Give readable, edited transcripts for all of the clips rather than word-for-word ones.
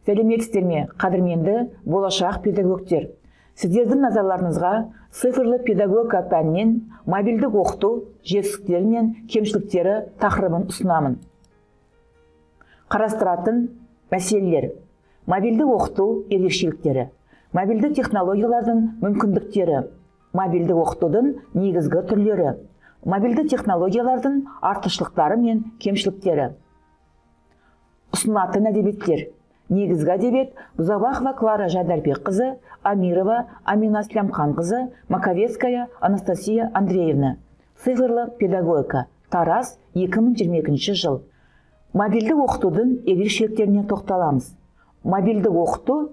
Сәлеметсіздер ме, қадірменді болашақ педагогтер. Сіздердің назарларыңызға цифрлы педагогика пәнінен мобильдік оқыту жетістіктері мен кемшіліктері тақырыбын ұсынамын. Қарастыратын мәселелер: мобильдік оқыту ерекшеліктері, мобильді технологиялардың мүмкіндіктері, мобильдік оқытудың негізгі түрлері, мобильді технологиялардың артықшылықтары мен кемшіліктері. Ұсынатын әдебиеттер: негізгі әдебиет Бұзабақова Клара Жайдарбекқызы, Амирова Амина Слямханқызы, Маковецкая Анастасия Андреевна. Цифрлы педагогика. Тараз, 2022 жыл. Мобильдік оқытудың ерекшеліктеріне тоқталамыз. Мобильдік оқыту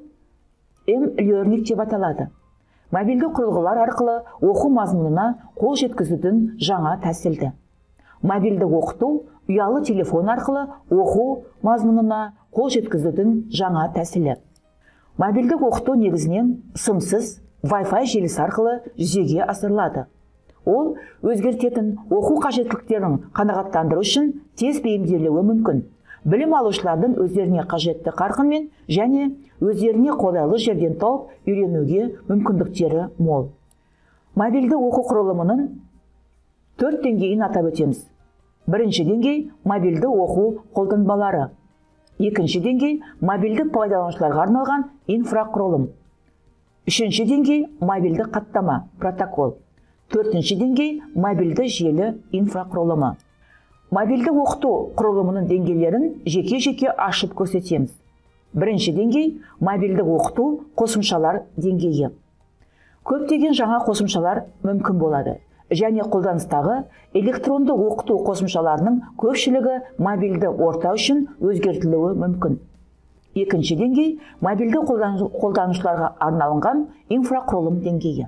Learning деп аталады. Мобильді құрылғылар арқылы оқу мазмұнына қол жеткізудің жаңа тәсілді. Мобильдік оқыту ұялы телефон арқылы оқу мазмұнына қол жеткізудің жаңа тәсілі. Мобильдік оқыту негізінен сымсыз Wi-Fi желісі арқылы жүзеге асырылады. Ол өзгертетін оқу қажеттіліктерін қанағаттандыру үшін тез бейімделуі мүмкін. Білім алушылардың өздеріне қажетті қарқынмен және өздеріне қолайлы жерден тауып үйренуге мүмкіндіктері мол. Мобильді оқу құрылымының 4 деңгейін атап өтеміз. Бірінші деңгей мобильді оқу қолданбалары. Екінші деңгей мобильді пайдаланушыларға арналған инфрақұрылым. Үшінші деңгей мобильді хаттама, протокол. Төртінші деңгей мобильді желі инфрақұрылымы. Мобильді оқыту құрылымының деңгейлерін жеке-жеке ашып көрсетеміз. Бірінші деңгей мобильді оқыту қосымшалар деңгейі. Көптеген жаңа қосымшалар мүмкін болады. Және қолданыстағы электронды оқыту қосымшаларының көпшілігі мобильді орта үшін өзгертілуі мүмкін. Екінші деңгей мобильді қолданушыларға арналған инфрақұрылым деңгейі.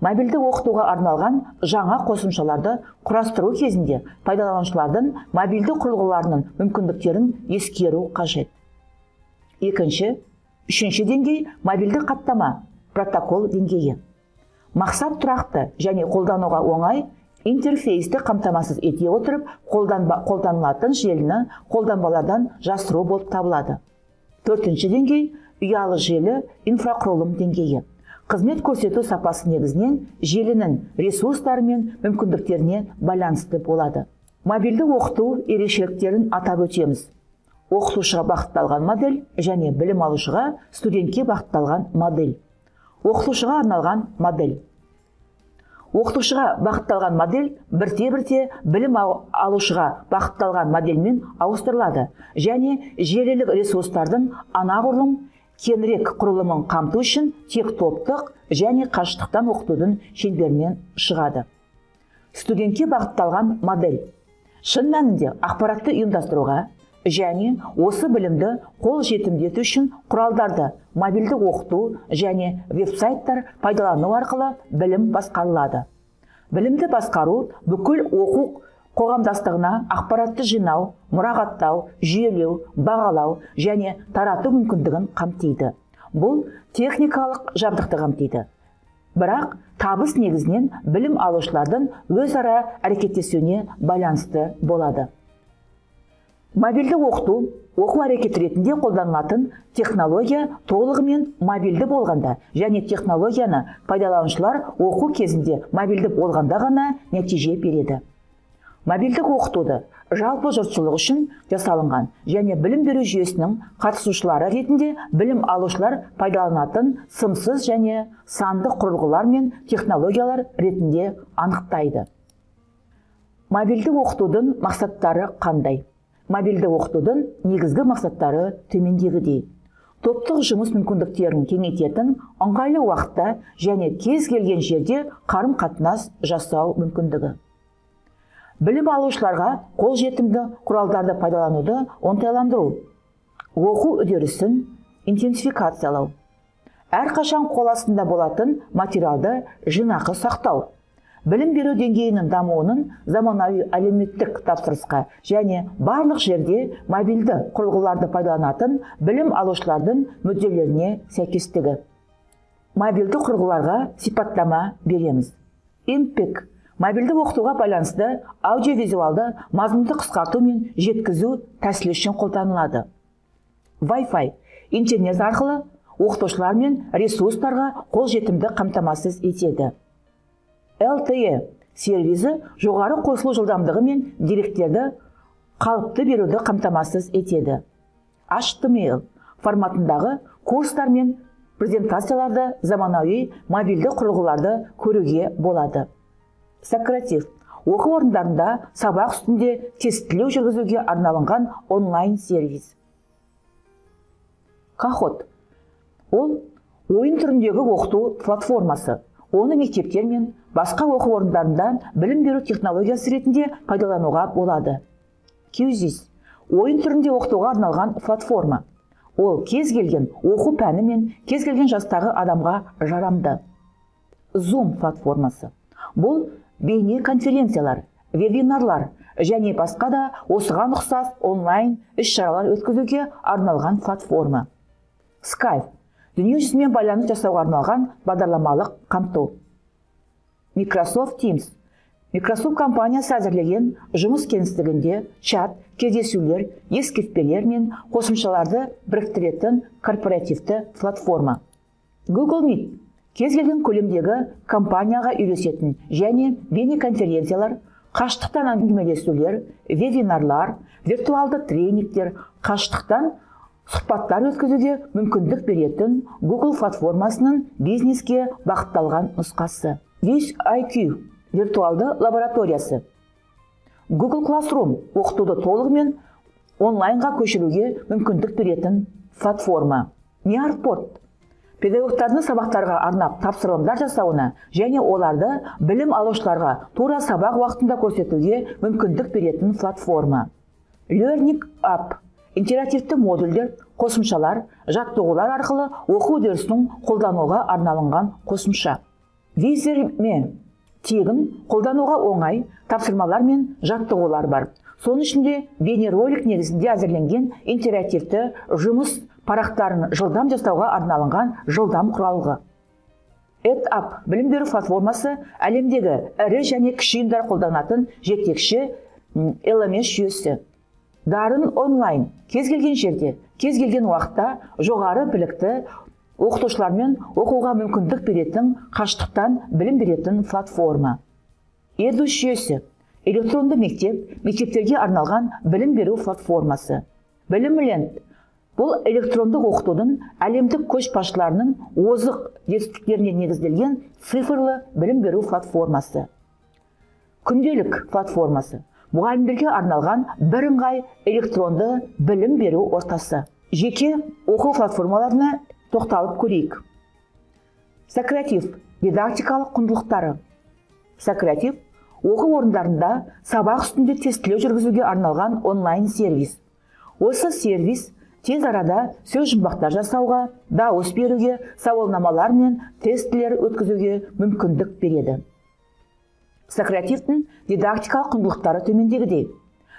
Мобильді оқытуға арналған жаңа қосымшаларды құрастыру кезінде пайдаланушылардың мобильді құрылғыларының мүмкіндіктерін ескеру қажет. Үшінші деңгей мобильді хаттама, протокол деңгейі. Мақсат тұрақты және қолдануға оңай интерфейсті қамтамасыз ете отырып, қолданылатын желіні қолданбалардан жасыру болып табылады. Төртінші деңгей ұялы желі инфрақұрылым деңгейі. Қызмет көрсету сапасы негізінен желінің ресурстары мен мүмкіндіктеріне байланысты болады. Мобильді оқыту ерекшеліктерін атап өтеміз. Оқытушыға бағытталған модель және білім алушыға студентке бағытталған модель. Оқытушыға арналған модель. Оқытушыға бағытталған модель бірте-бірте білім алушыға бағытталған модельмен ауыстырылады және желілік ресурстардың анағұрлым кеңірек құрылымын қамту үшін тек топтық және қашықтықтан оқытудың шеңберінен шығады. Студентке бағытталған модель. Шын мәнінде ақпаратты ұйымдастыруға және осы білімді қол жетімдету үшін құралдарды мобильді оқыту және веб-сайттар пайдалану арқылы білім басқарылады. Білімді басқару бүкіл оқу қоғамдастығына ақпаратты жинау, мұрағаттау, жүйелеу, бағалау және тарату мүмкіндігін қамтиды. Бұл техникалық жабдықты қамтиды. Бірақ табыс негізінен білім алушылардың өзара әрекеттесуіне байланысты болады. Мобильді оқыту оқу әрекеті ретінде қолданылатын технология толығымен мобильді болғанда және технологияны пайдаланушылар оқу кезінде мобильді болғанда ғана нәтиже береді. Мобильдік оқытуды жалпы жұртшылық үшін жасалынған және білім беру жүйесінің қатысушылары ретінде білім алушылар пайдаланатын сымсыз және сандық құрылғылар мен технологиялар ретінде анықтайды. Мобильді оқытудың мақсаттары қандай? Мобильді оқытудың негізгі мақсаттары төмендегідей. Топтық жұмыс мүмкіндіктерін кеңейтетін ыңғайлы уақытта және кез келген жерде қарым-қатынас жасау мүмкіндігі. Білім алушыларға қол жетімді құралдарды пайдалануды оңтайландыру. Оқу үдерісін интенсификациялау. Әрқашан қол астында болатын материалды жинақы сақтау. Білім беру деңгейінің дамуының заманауи әлеуметтік тапсырысқа және барлық жерде мобильді құрылғыларды пайдаланатын білім алушылардың мүдделеріне сәйкестігі. Мобильді құрылғыларға сипаттама береміз. МПЕК мобильді оқытуға байланысты аудиовизуалды мазмұнды қысқарту мен жеткізу тәсілі үшін қолданылады. Wi-Fi интернет арқылы оқытушылар мен ресурстарға қолжетімді қамтамасыз етеді. LTE сервисі жоғары қосылу жылдамдығы мен деректерді қалыпты беруді қамтамасыз етеді. HTML форматындағы курстар мен презентацияларды заманауи мобильді құрылғыларды көруге болады. Сократив оқу орындарында сабақ үстінде тестілеу жүргізуге арналған онлайн сервис. Kahoot ол ойын түріндегі оқыту платформасы. Оны мектептер мен басқа оқу орындарында білім беру технологиясы ретінде пайдалануға болады. Quizzes ойын түрінде оқытуға арналған платформа. Ол кез келген оқу пәні мен кез келген жастағы адамға жарамды. Zoom платформасы. Бұл бейне конференциялар, вебинарлар және басқа да осыған ұқсас онлайн іс-шаралар өткізуге арналған платформа. Skype дүниежүзімен байланыс жасауға арналған бағдарламалық қамту. Microsoft Teams Microsoft компаниясы әзірлеген жұмыс кеңістігінде чат, кездесулер, ескертпелер мен қосымшаларды біріктіретін корпоративті платформа. Google Meet кез келген көлемдегі компанияға үйлесетін және бейнеконференциялар, қашықтықтан әңгімелесулер, вебинарлар, виртуалды тренингтер, қашықтықтан сұхбаттар өткізуге мүмкіндік беретін Google платформасының бизнеске бағытталған нұсқасы. WizIQ виртуалды лабораториясы. Google Classroom оқытуды толығымен онлайнға көшіруге мүмкіндік беретін платформа. Nearport педагогтардың сабақтарға арнап тапсырылымдар жасауына және оларды білім алушыларға тура сабақ уақытында көрсетуге мүмкіндік беретін платформа. Learning App интерактивті модульдер, қосымшалар, жаттығулар арқылы оқу үдерісінің қолдануға арналынған қосымша. Визерме тегін қолдануға оңай тапсырмалар мен жаттығулар бар. Соның ішінде бейнеролик негізінде әзірленген интерактивті жұмыс парақтарын жылдам жасауға арналынған жылдам құралғы. EdUp білім беру платформасы әлемдегі ірі және кіші ұйымдар қолданатын жетекші LMS жүйесі. Дарын онлайн кез келген жерде, кез келген уақытта жоғары білікті оқытушылармен оқуға мүмкіндік беретін қашықтықтан білім беретін платформа. Edu жүйесі электронды мектептерге арналған білім беру платформасы. Білімленд бұл электрондық оқытудың әлемдік көшбасшыларының озық жетістіктеріне негізделген цифрлы білім беру платформасы. Күнделік платформасы мұғалімдерге арналған бірыңғай электронды білім беру ортасы. Жеке оқу платформаларына тоқталып көрейік. Сократив дидактикалық құндылықтары. Сократив оқу орындарында сабақ үстінде тестілеу жүргізуге арналған онлайн сервис. Осы сервис тез арада сөз жұмбақтар жасауға, дауыс беруге, сауалнамалар мен тестілер өткізуге мүмкіндік береді. Сокративтің дидактикалық құндылықтары төмендегідей.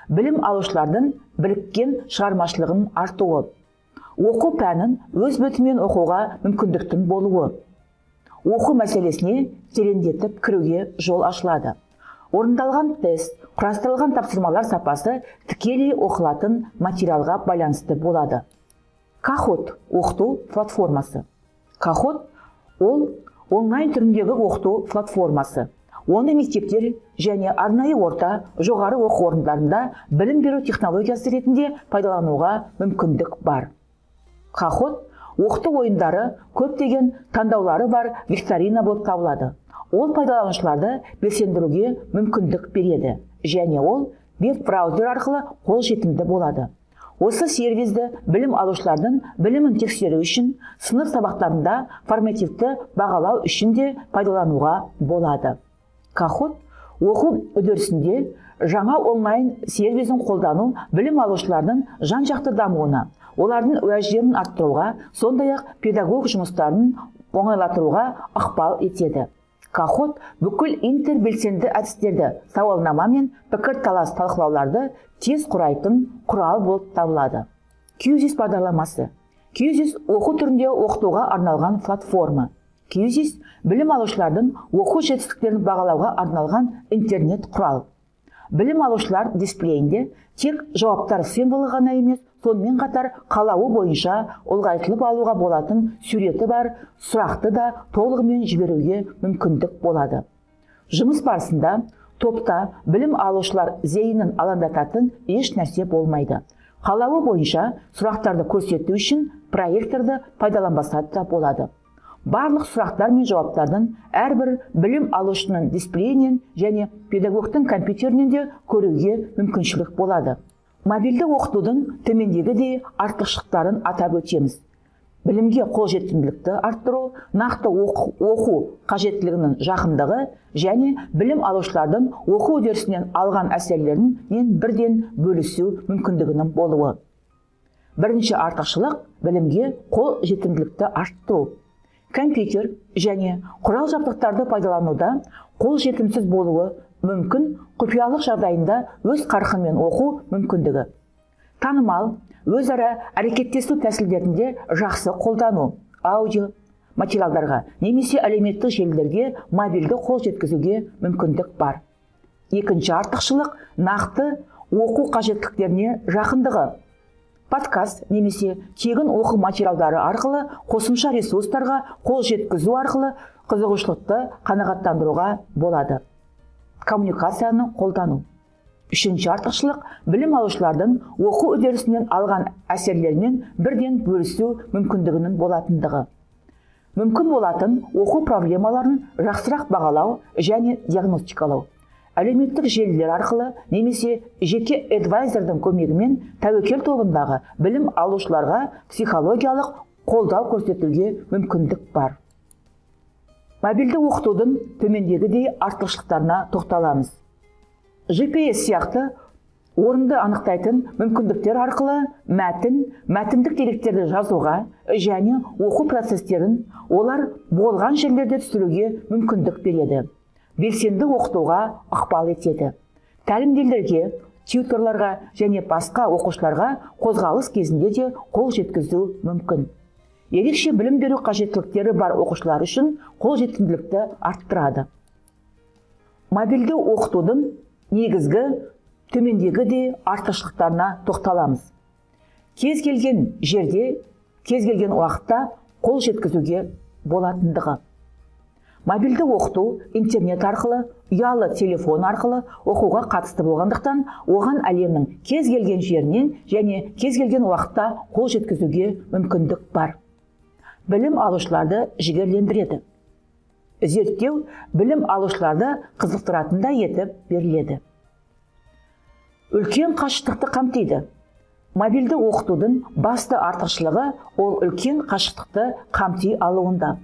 Білім алушылардың біріккен шығармашылығын артуы. Оқу пәнін өз бетімен оқуға мүмкіндіктің болуы. Оқу мәселесіне тереңдетіп кіруге жол ашылады. Орындалған тест, құрастырылған тапсырмалар сапасы тікелей оқылатын материалға байланысты болады. Kahoot оқыту платформасы. Kahoot ол онлайн түріндегі оқыту платформасы. Оны мектептер және арнайы орта жоғары оқу орындарында білім беру технологиясы ретінде пайдалануға мүмкіндік бар. Kahoot оқыту ойындары көптеген таңдаулары бар викторина болып табылады. Ол пайдаланушыларды белсендіруге мүмкіндік береді және ол веб-браузер арқылы қолжетімді болады. Осы сервисді білім алушылардың білімін тексеру үшін, сынып сабақтарында формативті бағалау үшін де пайдалануға болады. Kahoot оқу үдерісінде жаңа онлайн сервисін қолдану білім алушылардың жан-жақты дамуына, олардың уәждерін арттыруға, сондай-ақ педагог жұмыстарын оңайлатыруға ықпал етеді. Kahoot бүкіл интербелсенді әдістерді, сауалнама мен пікір-талас талқылауларды тез құрайтын құрал болып табылады. Quizzes бағдарламасы. Quizzes оқу түрінде оқытуға арналған платформа. Quizzes білім алушылардың оқу жетістіктерін бағалауға арналған интернет құрал. Білім алушылар дисплейінде тек жауаптар символы ғана емес, сонымен қатар қалауы бойынша ұлғайтылып алуға болатын суреті бар сұрақты да толығымен жіберуге мүмкіндік болады. Жұмыс барысында топта білім алушылар зейінін алаңдататын еш нәрсе болмайды. Қалауы бойынша сұрақтарды көрсету үшін проекторды пайдаланбаса да болады. Барлық сұрақтар мен жауаптардың әрбір білім алушының дисплейінен және педагогтың компьютерінен де көруге мүмкіншілік болады. Мобильді оқытудың төмендегідей артықшылықтарын атап өтеміз. Білімге қолжетімділікті арттыру, нақты оқу қажеттілігінің жақындығы және білім алушылардың оқу үдерісінен алған әсерлерін бірден бөлісу мүмкіндігінің болуы. Бірінші артықшылық білімге қолжетімділікті арттыру. Компьютер және құрал жабдықтарды пайдалануда қолжетімсіз болуы мүмкін құпиялық жағдайында өз қарқынмен оқу мүмкіндігі. Танымал, өзара әрекеттесу тәсілдерінде жақсы қолдану, аудио материалдарға немесе әлеуметтік желілерге мобильді қол жеткізуге мүмкіндік бар. Екінші артықшылық нақты оқу қажеттіліктеріне жақындығы. Подкаст немесе тегін оқу материалдары арқылы қосымша ресурстарға қол жеткізу арқылы қызығушылықты қанағаттандыруға болады. Коммуникацияны қолдану. Үшінші артықшылық білім алушылардың оқу үдерісінен алған әсерлерінен бірден бөлісу мүмкіндігінің болатындығы. Мүмкін болатын оқу проблемаларын жақсырақ бағалау және диагностикалау. Әлеуметтік желілер арқылы немесе жеке эдвайзердің көмегімен тәуекел тобындағы білім алушыларға психологиялық қолдау көрсетуге мүмкіндік бар. Мобильді оқытудың төмендегідей артықшылықтарына тоқталамыз. GPS сияқты орынды анықтайтын мүмкіндіктер арқылы мәтіндік деректерді жазуға және оқу процестерін олар болған жерлерде түсіруге мүмкіндік береді. Белсенді оқытуға ықпал етеді. Тәлімгерлерге, тьюторларға және басқа оқушыларға қозғалыс кезінде де қол жеткізу мүмкін. Ерекше білім беру қажеттіліктері бар оқушылар үшін қолжетімділікті арттырады. Мобильді оқытудың негізгі төмендегідей артықшылықтарына тоқталамыз. Кез келген жерде, кез келген уақытта қол жеткізуге болатындығы. Мобильді оқыту интернет арқылы, ұялы телефон арқылы оқуға қатысты болғандықтан, оған әлемнің кез келген жерінен және кез келген уақытта қол жеткізуге мүмкіндік бар. Білім алушыларды жігерлендіреді. Зерттеу білім алушыларды қызықтыратындай етіп беріледі. Үлкен қашықтықты қамтиды. Мобильді оқытудың басты артықшылығы ол үлкен қашықтықты қамти алуында.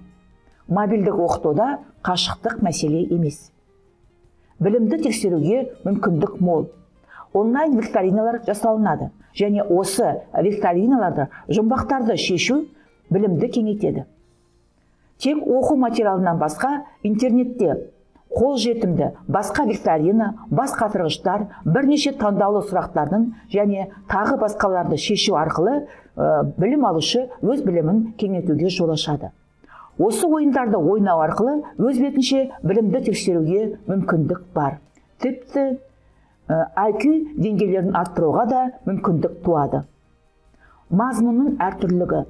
Мобильдік оқытуда қашықтық мәселе емес. Білімді тексеруге мүмкіндік мол. Онлайн викториналар жасалынады және осы викториналарды жұмбақтарды шешу білімді кеңейтеді. Тек оқу материалынан басқа интернетте қолжетімді басқа викторина, бас қатырғыштар, бірнеше таңдаулы сұрақтардың және тағы басқаларды шешу арқылы білім алушы өз білімін кеңейтуге жол ашады. Осы ойындарды ойнау арқылы өз бетінше білімді тексеруге мүмкіндік бар. Тіпті IQ деңгейлерін арттыруға да мүмкіндік туады. Мазмұнның әртүрлілігі.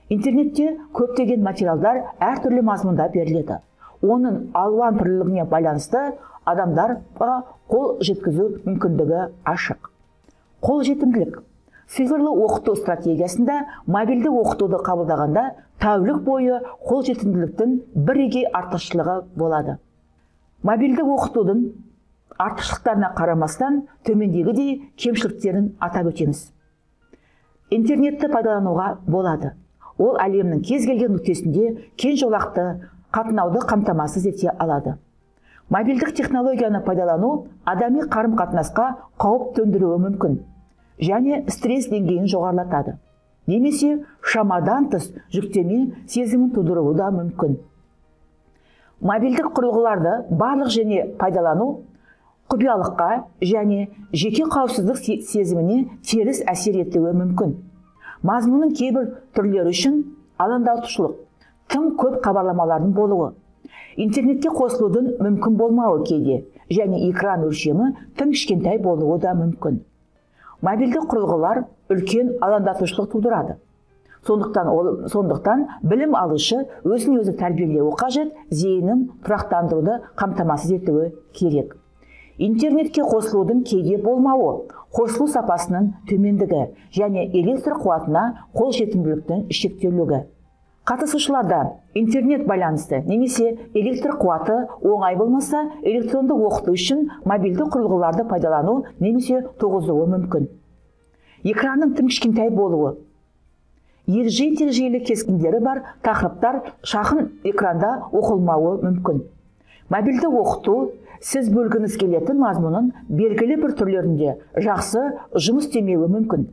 Интернетте көптеген материалдар әртүрлі мазмұнда беріледі. Оның алуан түрлілігіне байланысты адамдарға қол жеткізу мүмкіндігі ашық. Қолжетімділік. Цифрлы оқыту стратегиясында мобильді оқытуды қабылдағанда тәулік бойы қолжетімділіктің бірегей артықшылығы болады. Мобильді оқытудың артықшылықтарына қарамастан төмендегідей кемшіліктерін атап өтеміз. Интернетті пайдалануға болады. Ол әлемнің кез келген нүктесінде кең жолақты қатынауды қамтамасыз ете алады. Мобильдік технологияны пайдалану адами қарым-қатынасқа қауіп төндіруі мүмкін және стресс деңгейін жоғарылатады. Немесе шамадан тыс жүктеме сезімін тудыруы да мүмкін. Мобильдік құрылғыларды барлық және пайдалану құпиялыққа және жеке қауіпсіздік сезіміне теріс әсер етуі мүмкін. Мазмұнның кейбір түрлері үшін алаңдатушылық, тым көп хабарламалардың болуы, интернетке қосылудың мүмкін болмауы кейде және экран өлшемі тым кішкентай болуы да мүмкін. Мобильді құрылғылар үлкен алаңдатушылық тудырады. Сондықтан білім алушы өзін өзі тәрбиелеуі қажет, зейінін тұрақтандыруды қамтамасыз етуі керек. Интернетке қосылудың кейде болмауы, қосылу сапасының төмендігі және электр қуатына қолжетімділіктің шектеулігі. Қатысушыларда интернет байланысы немесе электр қуаты оңай болмаса, электронды оқыту үшін мобильді құрылғыларды пайдалану немесе тоғызуы мүмкін. Экранның тым кішкентай болуы. Егжей-тегжейлі кескіндері бар тақырыптар шағын экранда оқылмауы мүмкін. Мобильді оқыту сіз бөлгіңіз келетін мазмұнын белгілі бір түрлерінде жақсы жұмыс істемеуі мүмкін.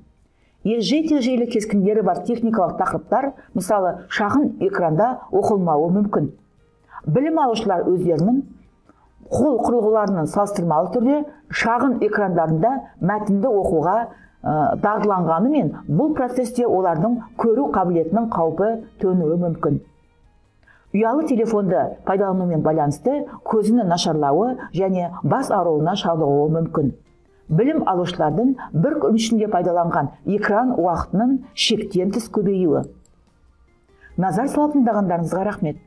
Егжей-тегжейлі кескіндері бар техникалық тақырыптар, мысалы, шағын экранда оқылмауы мүмкін. Білім алушылар өздерінің қол құрылғыларының салыстырмалы түрде шағын экрандарында мәтінді оқуға дағдыланғанымен, бұл процесте олардың көру қабілетінің қаупі төнуі мүмкін. Ұялы телефонды пайдаланумен байланысты көзінің нашарлауы және бас ауруына шалдығуы мүмкін. Білім алушылардың бір күн ішінде пайдаланған экран уақытының шектен тыс көбеюі. Назар салып тыңдағандарыңызға рахмет.